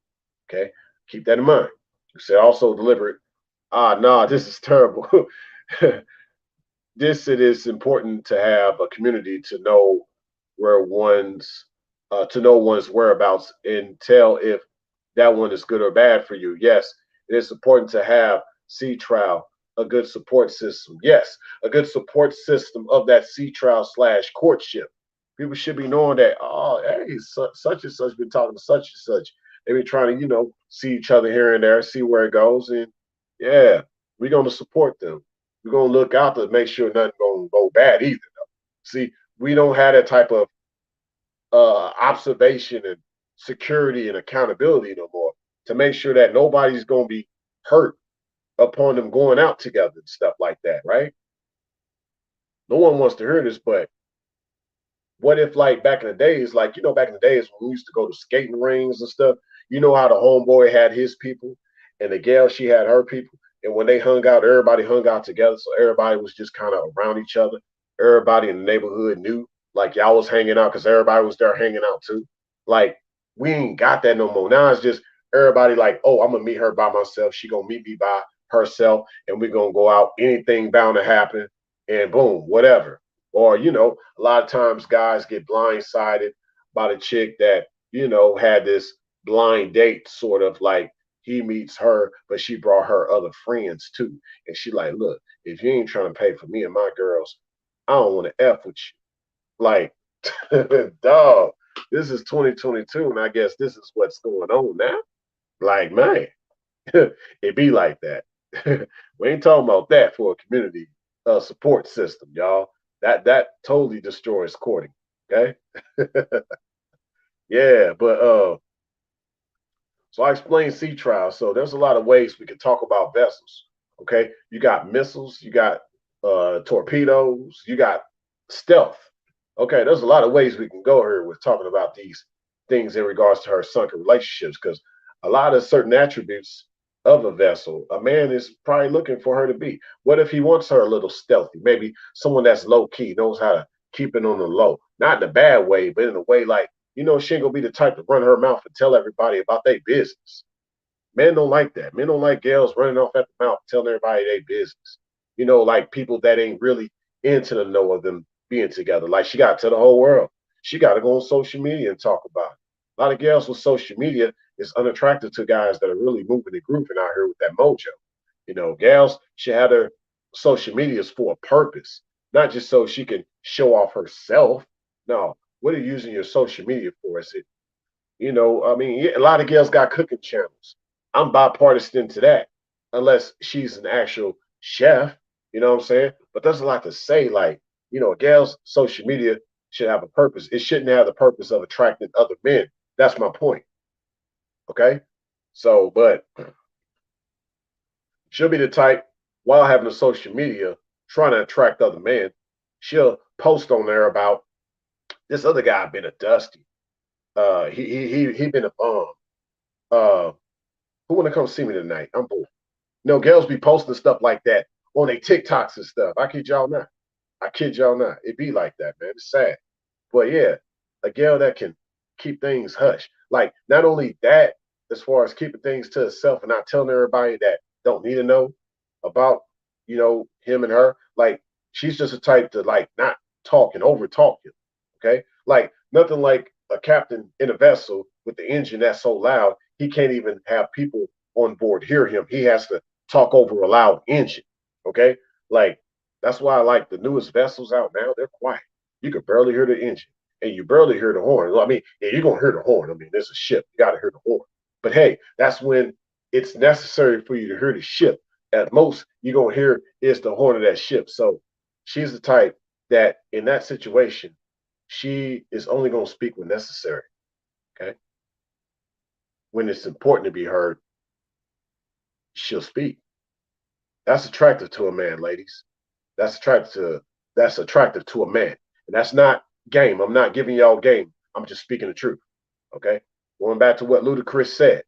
Okay, keep that in mind. You said also deliberate. Nah, this is terrible. It is important to have a community to know where one's whereabouts and tell if that one is good or bad for you. Yes, it is important to have sea trial, a good support system. Yes, a good support system of that sea trial / courtship. People should be knowing that, oh, hey, such and such been talking to such and such. They be trying to, see each other here and there, see where it goes. And yeah, we're going to support them. We're going to look out to make sure nothing going to go bad either. See, we don't have that type of observation and security and accountability no more to make sure that nobody's going to be hurt upon them going out together and stuff like that, right? No one wants to hear this, but what if like back in the days, like back in the days when we used to go to skating rings and stuff, how the homeboy had his people and the gal she had her people, and when they hung out, everybody hung out together, so everybody was just kind of around each other. Everybody in the neighborhood knew like y'all was hanging out because everybody was there hanging out too. Like we ain't got that no more. Now it's just everybody like, oh, I'm gonna meet her by myself. She gonna meet me by herself, and we're gonna go out. Anything bound to happen, and boom, whatever. Or, a lot of times guys get blindsided by the chick that, had this blind date sort of like he meets her, but she brought her other friends too. And she like, look, if you ain't trying to pay for me and my girls, I don't want to F with you. Like, dog, this is 2022, and I guess this is what's going on now. Like, man, it be like that. We ain't talking about that for a community support system, y'all. That totally destroys courting. Okay. Yeah, but so I explained sea trials. So there's a lot of ways we can talk about vessels. Okay, you got missiles, you got torpedoes, you got stealth. Okay, there's a lot of ways we can go here with talking about these things in regards to her sunken relationships because a lot of certain attributes of a vessel, a man is probably looking for her to be. What if he wants her a little stealthy? Maybe someone that's low key, knows how to keep it on the low, not in a bad way, but in a way like, she ain't gonna be the type to run her mouth and tell everybody about their business. Men don't like that. Men don't like gals running off at the mouth telling everybody their business. Like people that ain't really into the know of them being together. Like she got to the whole world. She got to go on social media and talk about it. A lot of gals with social media is unattractive to guys that are really moving and grooving out here with that mojo. Gals should have their social medias for a purpose, not just so she can show off herself. No, what are you using your social media for? Is it I mean, yeah, a lot of girls got cooking channels. I'm bipartisan to that, unless she's an actual chef. You know what I'm saying? But there's a lot to say. Like, a girl's social media should have a purpose. It shouldn't have the purpose of attracting other men. That's my point. Okay. So, but she'll be the type while having a social media trying to attract other men. She'll post on there about this other guy been a dusty. He been a bum. Uh, who wanna come see me tonight? I'm bored. Girls be posting stuff like that on their TikToks and stuff. I kid y'all not. I kid y'all not. It be like that, man. It's sad. But yeah, a girl that can keep things hush. Like not only that, as far as keeping things to herself and not telling everybody that don't need to know about, him and her. Like she's just a type to like not talk and over talk you. Okay. Like Nothing like a captain in a vessel with the engine that's so loud he can't even have people on board hear him. He has to talk over a loud engine. Okay, like that's why I like the newest vessels out now. They're quiet. You can barely hear the engine, and you barely hear the horn. I mean, yeah, you're gonna hear the horn. I mean, there's a ship. You got to hear the horn. But hey, that's when it's necessary for you to hear the ship. At most, you're gonna hear is the horn of that ship. So she's the type that in that situation, she is only gonna speak when necessary. Okay, when it's important to be heard, she'll speak. That's attractive to a man, ladies. That's attractive to a man. And that's not game. I'm not giving y'all game. I'm just speaking the truth. Okay. Going back to what Ludacris said.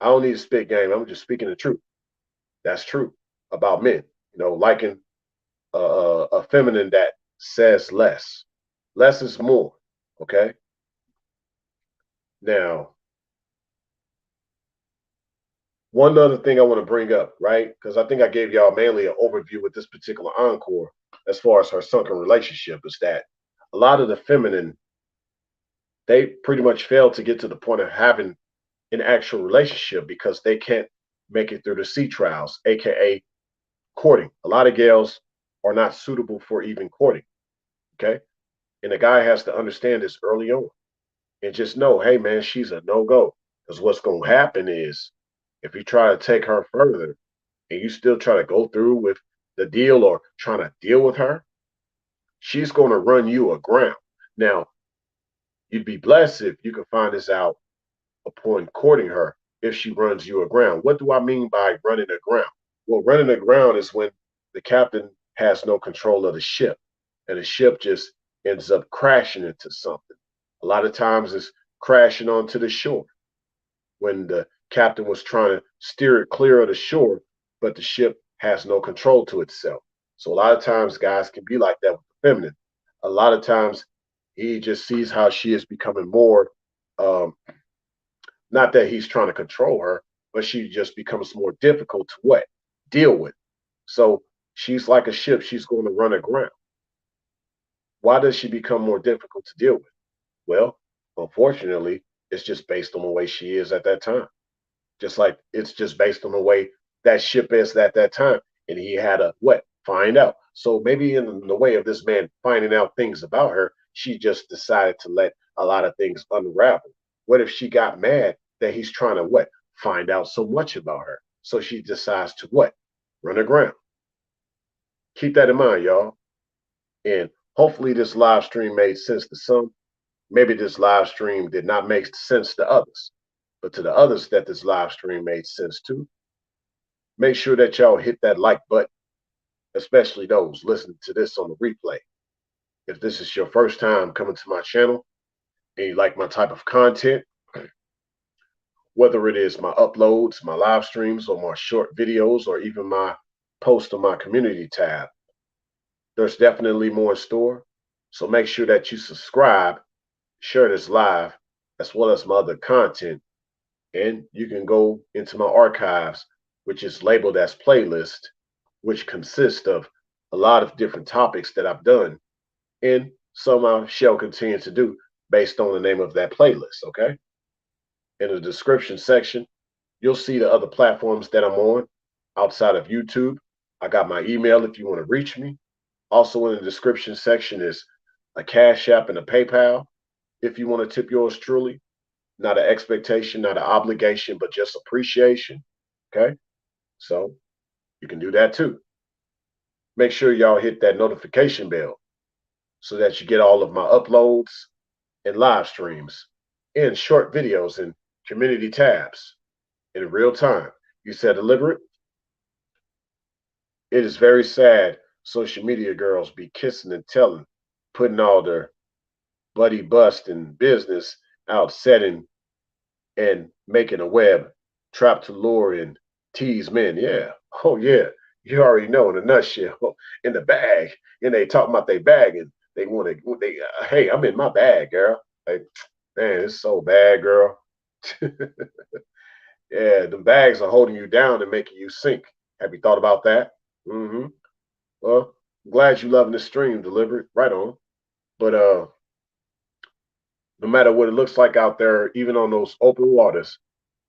I don't need to spit game. I'm just speaking the truth. That's true about men. Liking a feminine that says less. Less is more. Okay. Now, one other thing I want to bring up, right? Because I think I gave y'all mainly an overview with this particular encore as far as her sunken relationship is that a lot of the feminine, they pretty much fail to get to the point of having an actual relationship because they can't make it through the sea trials, aka courting. A lot of girls are not suitable for even courting. Okay. And the guy has to understand this early on and just know, hey man, she's a no-go. Because what's gonna happen is if you try to take her further and you still try to go through with the deal or trying to deal with her, she's going to run you aground. Now, you'd be blessed if you could find this out upon courting her if she runs you aground. What do I mean by running aground? Well, running aground is when the captain has no control of the ship and the ship just ends up crashing into something. A lot of times it's crashing onto the shore when the captain was trying to steer it clear of the shore, but the ship has no control to itself. So a lot of times guys can be like that with the feminine. A lot of times he just sees how she is becoming more, not that he's trying to control her, but she just becomes more difficult to what? Deal with. So she's like a ship, she's going to run aground. Why does she become more difficult to deal with? Well, unfortunately, it's just based on the way she is at that time. Just like it's just based on the way that ship is at that time. And he had to what? Find out. So maybe in the way of this man finding out things about her, she just decided to let a lot of things unravel. What if she got mad that he's trying to what? Find out so much about her. So she decides to what? Run aground. Keep that in mind, y'all. And hopefully this live stream made sense to some. Maybe this live stream did not make sense to others. But to the others that this live stream made sense to, make sure that y'all hit that like button, especially those listening to this on the replay. If this is your first time coming to my channel and you like my type of content, whether it is my uploads, my live streams, or my short videos, or even my post on my community tab, there's definitely more in store. So make sure that you subscribe, share this live, as well as my other content. And you can go into my archives, which is labeled as playlist, which consists of a lot of different topics that I've done. And some I shall continue to do based on the name of that playlist. Okay. In the description section, you'll see the other platforms that I'm on outside of YouTube. I got my email if you want to reach me. Also in the description section is a Cash App and a PayPal if you want to tip yours truly. Not an expectation, not an obligation, but just appreciation. Okay. So you can do that too. Make sure y'all hit that notification bell so that you get all of my uploads and live streams and short videos and community tabs in real time. You said deliberate. It is very sad social media girls be kissing and telling, putting all their buddy bust and business out setting and making a web, trap to lure and tease men. Yeah. Oh yeah. You already know in a nutshell, in the bag, and they talking about their bag and they want to. Hey, I'm in my bag, girl. Like, man, it's so bad, girl. Yeah, the bags are holding you down and making you sink. Have you thought about that? Mm-hmm. Well, glad you loving this stream delivered. Right on. But no matter what it looks like out there, even on those open waters,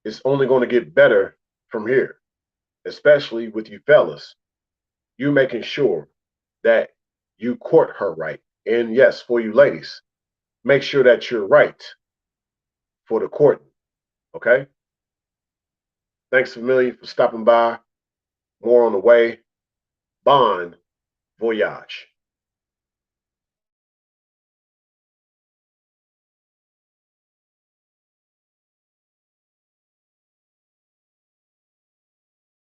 it's only going to get better from here, especially with you fellas. You making sure that you court her right. And yes, for you ladies, make sure that you're right for the courting. Okay? Thanks a million for stopping by. More on the way. Bon voyage.